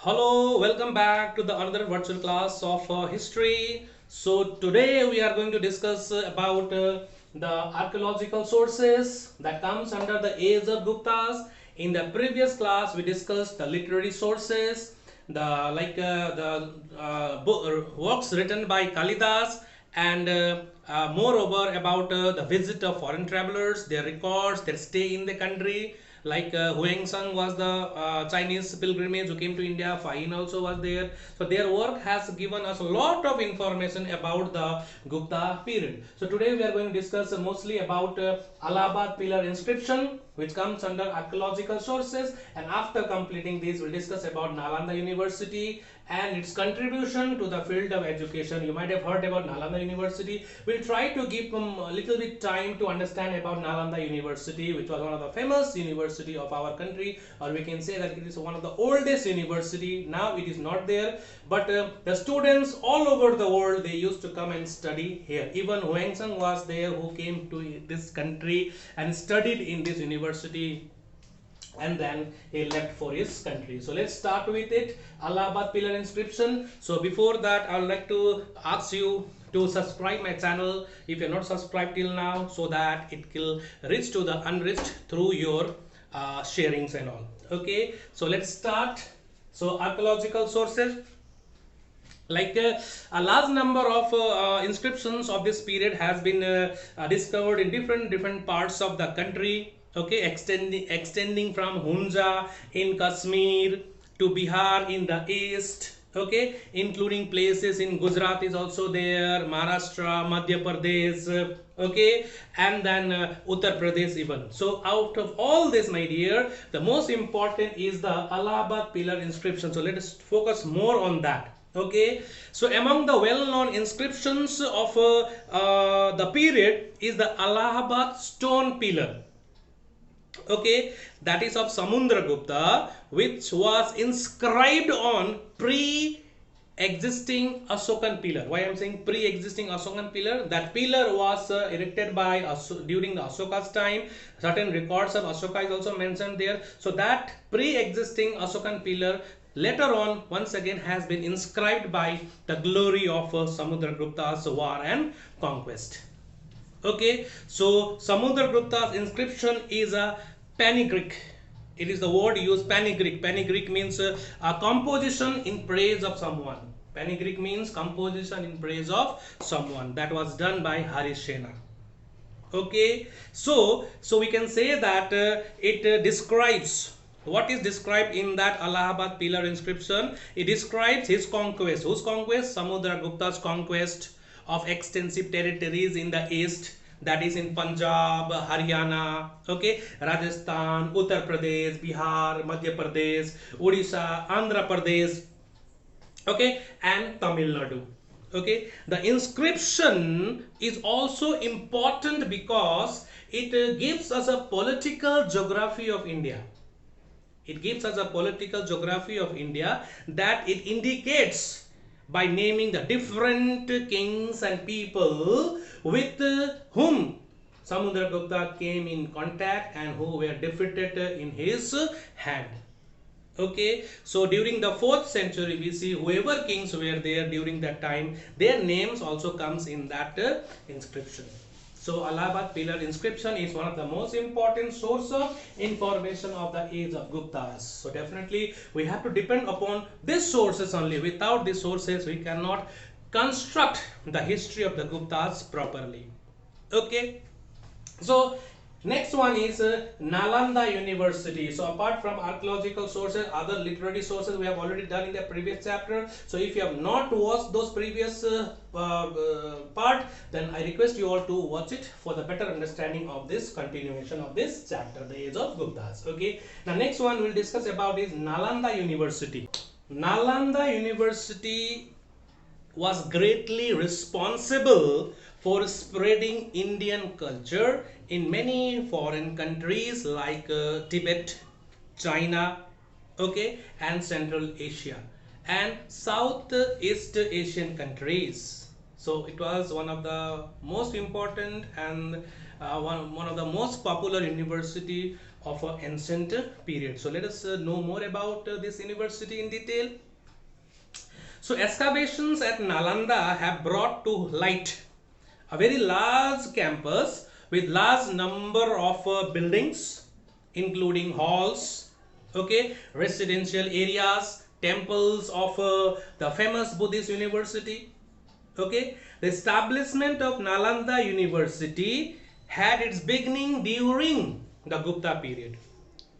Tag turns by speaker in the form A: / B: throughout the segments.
A: Hello, welcome back to the another virtual class of history. So today we are going to discuss about the archaeological sources that comes under the age of Guptas. In the previous class we discussed the literary sources, the works written by Kalidas, and moreover about the visit of foreign travelers, their records, their stay in the country. Like Huang Sung was the Chinese pilgrimage who came to India. Fain also was there. So their work has given us a lot of information about the Gupta period. So today we are going to discuss mostly about Allahabad pillar inscription, which comes under archaeological sources, and after completing this we'll discuss about Nalanda University and its contribution to the field of education. You might have heard about Nalanda University. We'll try to give a little bit time to understand about Nalanda University, which was one of the famous university of our country, or we can say that it is one of the oldest university. Now it is not there, but the students all over the world, they used to come and study here. Even Huang Sung was there, who came to this country and studied in this university, and then he left for his country. So let's start with it. Allahabad pillar inscription. So before that, I would like to ask you to subscribe my channel if you're not subscribed till now, so that it will reach to the unreached through your sharings and all. Okay, so let's start. So archaeological sources, like a large number of inscriptions of this period has been discovered in different parts of the country. Okay, extending from Hunza in Kashmir to Bihar in the east. Okay, including places in Gujarat is also there, Maharashtra, Madhya Pradesh, okay, and then Uttar Pradesh even. So out of all this, my dear, the most important is the Allahabad pillar inscription. So let us focus more on that. Okay, so among the well-known inscriptions of the period is the Allahabad stone pillar. Okay, that is of Samudragupta, which was inscribed on pre-existing Ashokan pillar. Why I am saying pre-existing Ashokan pillar? That pillar was erected by during the Ashoka's time. Certain records of Ashoka is also mentioned there. So that pre-existing Ashokan pillar later on once again has been inscribed by the glory of Samudragupta's war and conquest. Okay, so Samudragupta's inscription is a panegyric. It is the word used, panegyric. Panegyric means a composition in praise of someone. Panegyric means composition in praise of someone. That was done by Harishena. Okay, so we can say that it describes what is described in that Allahabad pillar inscription. It describes his conquest. Whose conquest? Samudragupta's conquest of extensive territories in the east, that is in Punjab, Haryana, okay, Rajasthan, Uttar Pradesh, Bihar, Madhya Pradesh, Odisha, Andhra Pradesh, okay, and Tamil Nadu. Okay, the inscription is also important because it gives us a political geography of India. It gives us a political geography of India, that it indicates by naming the different kings and people with whom Samudragupta came in contact and who were defeated in his hand. Okay, so during the 4th century we see whoever kings were there during that time, their names also comes in that inscription. So Allahabad pillar inscription is one of the most important source of information of the age of Guptas. So definitely we have to depend upon these sources only. Without these sources we cannot construct the history of the Guptas properly. Okay, so next one is Nalanda University. So apart from archaeological sources, other literary sources we have already done in the previous chapter. So if you have not watched those previous part, then I request you all to watch it for the better understanding of this continuation of this chapter, the age of Guptas. Okay, now next one we'll discuss about is Nalanda University. Nalanda University was greatly responsible for spreading Indian culture in many foreign countries like Tibet, China, okay, and Central Asia and Southeast Asian countries. So it was one of the most important and one of the most popular university of an ancient period. So let us know more about this university in detail. So excavations at Nalanda have brought to light a very large campus with large number of buildings, including halls, okay, residential areas, temples of the famous Buddhist university. Okay, the establishment of Nalanda University had its beginning during the Gupta period.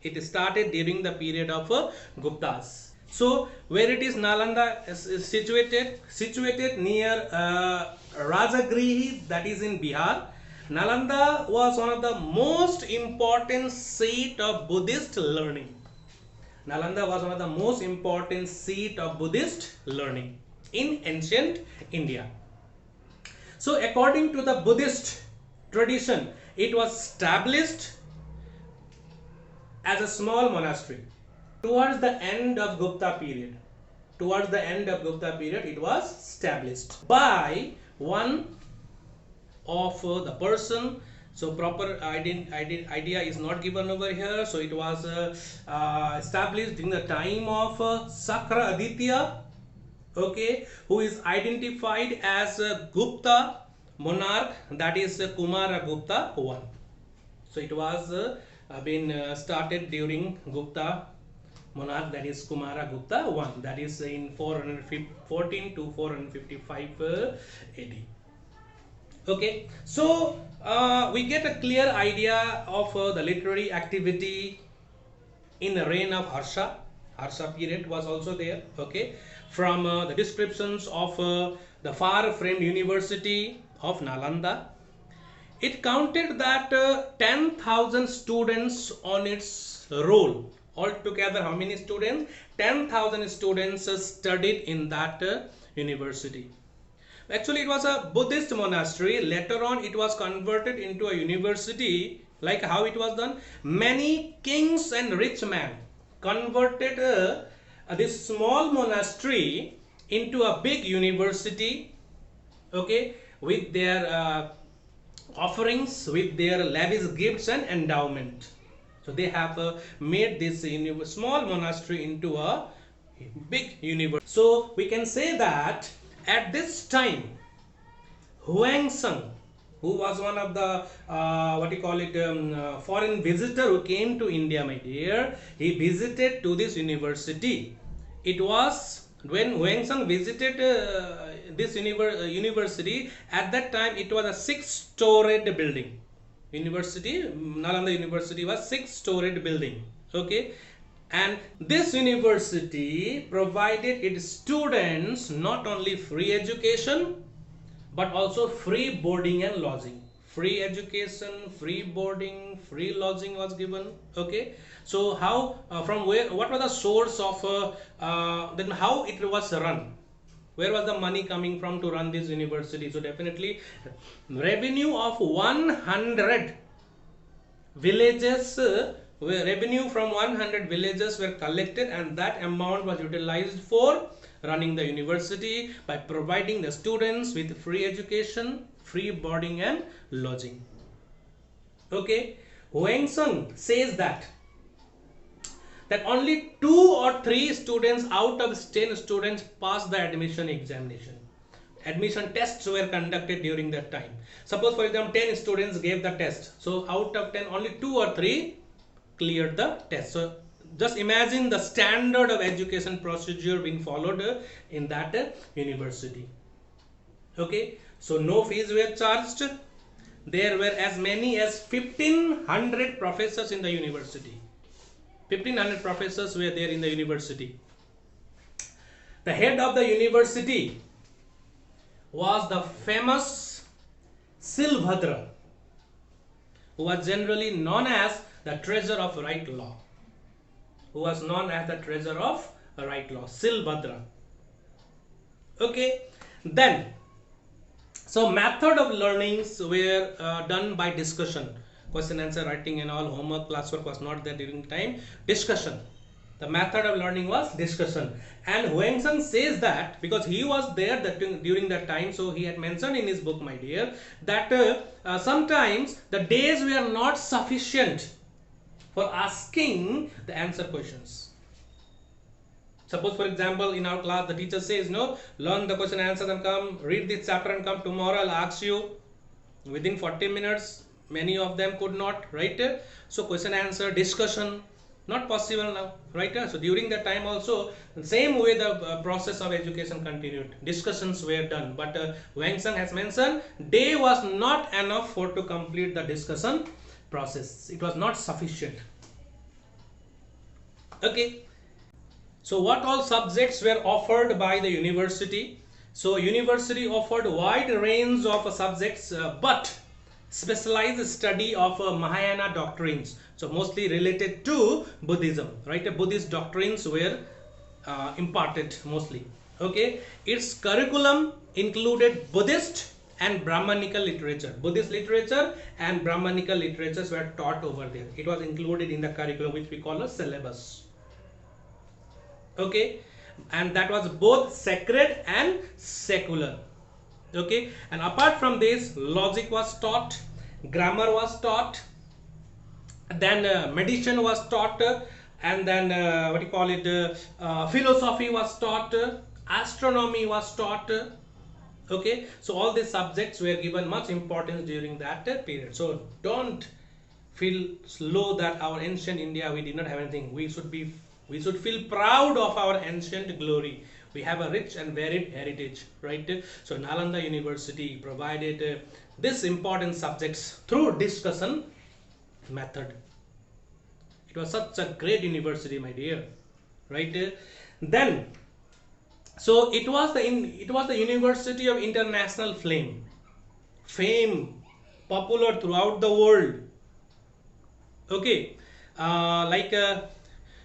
A: It started during the period of Guptas. So where it is, Nalanda is situated near Rajagrihi, that is in Bihar. Nalanda was one of the most important seat of Buddhist learning. Nalanda was one of the most important seat of Buddhist learning in ancient India. So according to the Buddhist tradition, it was established as a small monastery. Towards the end of Gupta period, it was established by one of the person. So proper idea is not given over here. So it was established during the time of Sakra Aditya, okay, who is identified as Gupta monarch, that is Kumara Gupta I. So it was been started during Gupta monarch, that is Kumara Gupta I, that is in 414 to 455 AD. Okay, so we get a clear idea of the literary activity in the reign of Harsha. Harsha period was also there. Okay, from the descriptions of the far-famed university of Nalanda, it counted that 10,000 students on its roll. Altogether, how many students? 10,000 students studied in that university. Actually, it was a Buddhist monastery. Later on, it was converted into a university. Like how it was done? Many kings and rich men converted this small monastery into a big university. Okay, with their offerings, with their lavish gifts and endowment. So they have made this small monastery into a big university. So we can say that at this time, Huangshan, who was one of the foreign visitor who came to India, my dear, he visited to this university. It was when Huangshan visited this university. At that time, it was a 6-storied building. Nalanda University was 6-storied building. Okay, and this university provided its students not only free education but also free boarding and lodging. Free education, free boarding, free lodging was given. Okay, so how from where, what was the source of then how it was run? Where was the money coming from to run this university? So definitely revenue of 100 villages, revenue from 100 villages were collected, and that amount was utilized for running the university by providing the students with free education, free boarding and lodging. Okay, Huangshan says that only 2 or 3 students out of 10 students passed the admission examination. Admission tests were conducted during that time. Suppose for example 10 students gave the test. So out of 10 only 2 or 3 cleared the test. So just imagine the standard of education procedure being followed in that university. Okay, so no fees were charged. There were as many as 1,500 professors in the university. 1,500 professors were there in the university. The head of the university was the famous Silbhadra, who was generally known as the treasure of right law. Silbhadra. Okay, then so method of learnings were done by discussion. Question answer writing and all, homework, classwork was not there during time. Discussion. The method of learning was discussion. And Huangshan says that because he was there during that time, so he had mentioned in his book, my dear, that sometimes the days were not sufficient for asking the answer questions. Suppose, for example, in our class, the teacher says, no, learn the question and answer and come, read this chapter and come tomorrow, I'll ask you within 40 minutes. Many of them could not, right? So question answer discussion not possible now, right? So during that time also, the same way the process of education continued, discussions were done, but Wang Sung has mentioned day was not enough for to complete the discussion process. It was not sufficient. Okay, so what all subjects were offered by the university? So university offered wide range of subjects, but specialized study of Mahayana doctrines, so mostly related to Buddhism, right? Buddhist doctrines were imparted mostly. Okay, its curriculum included Buddhist and Brahmanical literature. Buddhist literature and Brahmanical literatures were taught over there. It was included in the curriculum, which we call a syllabus. Okay, and that was both sacred and secular. Okay, and apart from this, logic was taught, grammar was taught, then medicine was taught, and then philosophy was taught, astronomy was taught. Okay, so all these subjects were given much importance during that period. So don't feel slow that our ancient India, we did not have anything. We should feel proud of our ancient glory. We have a rich and varied heritage, right? So Nalanda University provided this important subjects through discussion method. It was such a great university, my dear, right? Then, so it was the University of international fame, popular throughout the world. Okay,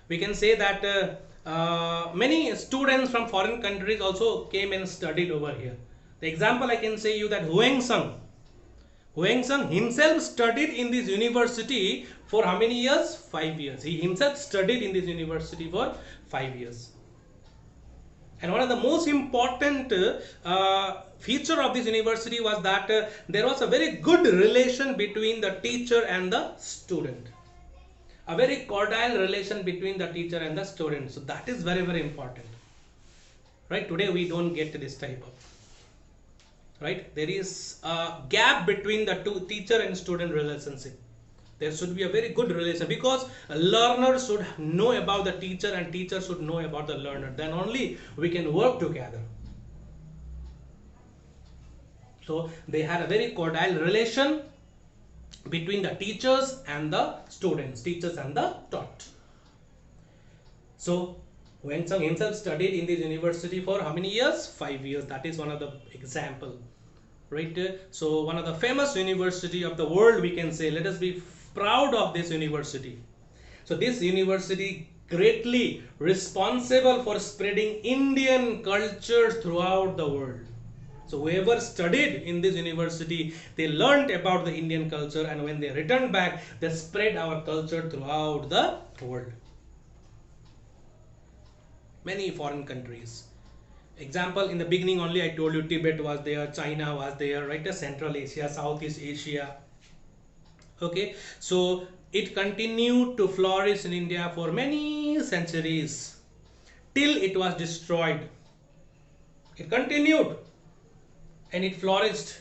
A: we can say that many students from foreign countries also came and studied over here. The example I can say you that Huang Sung himself studied in this university for how many years? 5 years. He himself studied in this university for 5 years. And one of the most important feature of this university was that there was a very good relation between the teacher and the student. A very cordial relation between the teacher and the student. So that is very, very important. Right? Today we don't get this type of. Right? There is a gap between the two teacher and student relationship. There should be a very good relation, because a learner should know about the teacher and teacher should know about the learner. Then only we can work together. So they had a very cordial relation between the teachers and the students, teachers and the taught. So Wang Sung himself studied in this university for how many years? 5 years. That is one of the example, right? So one of the famous university of the world, we can say. Let us be proud of this university. So this university greatly responsible for spreading Indian culture throughout the world. So whoever studied in this university, they learned about the Indian culture, and when they returned back, they spread our culture throughout the world. Many foreign countries. Example, in the beginning only I told you Tibet was there, China was there, right? Central Asia, Southeast Asia. Okay, so it continued to flourish in India for many centuries till it was destroyed. It continued and it flourished,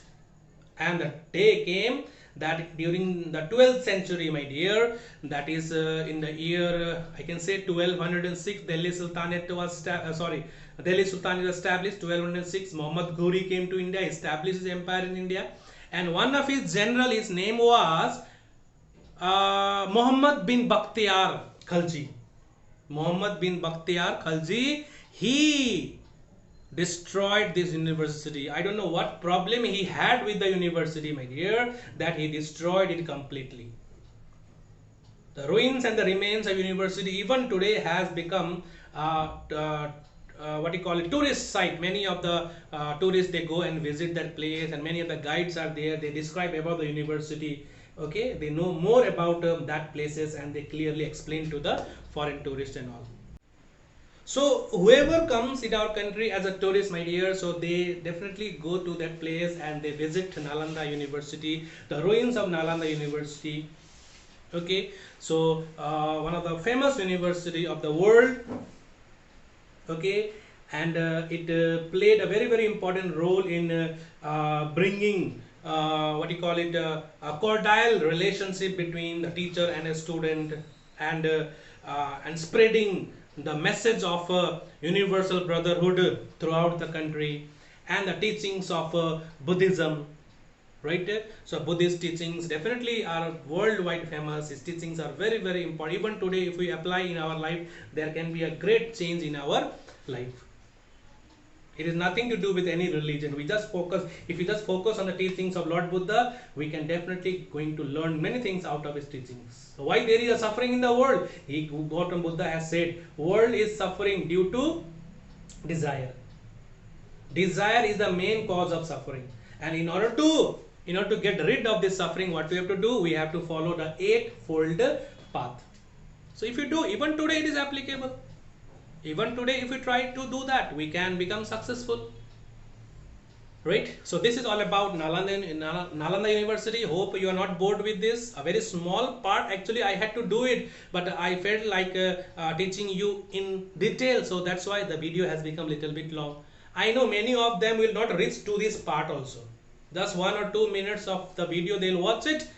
A: and the day came that during the 12th century, my dear, that is in the year I can say 1206, Delhi Sultanate was Delhi Sultanate established. 1206, Muhammad Ghori came to India, established his empire in India, and one of his general, his name was Muhammad-bin-Bakhtiyar Khilji. Muhammad-bin-Bakhtiyar Khilji, he destroyed this university. I don't know what problem he had with the university, my dear, that he destroyed it completely. The ruins and the remains of university even today has become tourist site. Many of the tourists, they go and visit that place, and many of the guides are there. They describe about the university. Okay, they know more about that places, and they clearly explain to the foreign tourists and all. So whoever comes in our country as a tourist, my dear, so they definitely go to that place and they visit Nalanda University, the ruins of Nalanda University. Okay, so one of the famous university of the world. Okay, and it played a very important role in bringing what you call it, a cordial relationship between the teacher and a student, and spreading the message of universal brotherhood throughout the country, and the teachings of Buddhism, right? So Buddhist teachings definitely are worldwide famous. His teachings are very important. Even today, if we apply in our life, there can be a great change in our life. It is nothing to do with any religion. We just focus, if we just focus on the teachings of Lord Buddha, we can definitely going to learn many things out of his teachings. So why there is a suffering in the world? Gautam Buddha has said, world is suffering due to desire. Desire is the main cause of suffering, and in order to get rid of this suffering, what we have to do? We have to follow the eightfold path. So if you do, even today it is applicable. Even today, if we try to do that, we can become successful, right? So this is all about Nalanda University. Hope you are not bored with this. A very small part, actually I had to do it, but I felt like teaching you in detail, so that's why the video has become little bit long. I know many of them will not reach to this part also. Just 1 or 2 minutes of the video, they'll watch it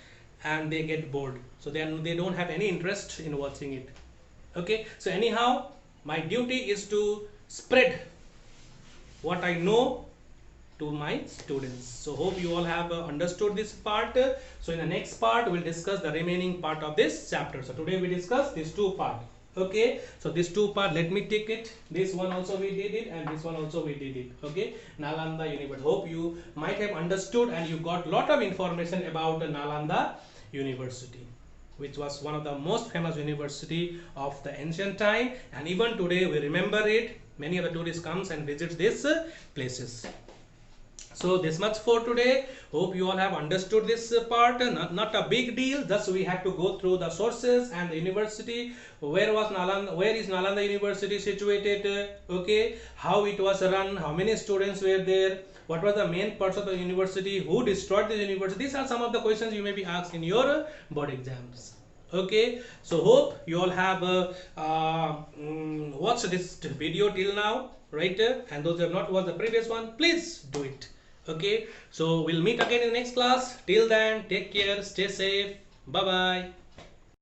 A: and they get bored, so then they don't have any interest in watching it. Okay, so anyhow, my duty is to spread what I know to my students. So hope you all have understood this part. So in the next part, we'll discuss the remaining part of this chapter. So today we discuss these two parts. Okay, so this two part, let me take it. This one also we did it, and this one also we did it. Okay, Nalanda University. Hope you might have understood and you got lot of information about Nalanda University, which was one of the most famous university of the ancient time, and even today we remember it. Many of the tourists comes and visits these places. So this much for today. Hope you all have understood this part. Not a big deal, just we had to go through the sources and the university. Where is Nalanda University situated? Okay, how it was run, how many students were there, what was the main parts of the university, who destroyed the university. These are some of the questions you may be asked in your board exams. Okay, so hope you all have watched this video till now, right? And those who have not watched the previous one, please do it. Okay, so we'll meet again in the next class. Till then, take care, stay safe, bye bye.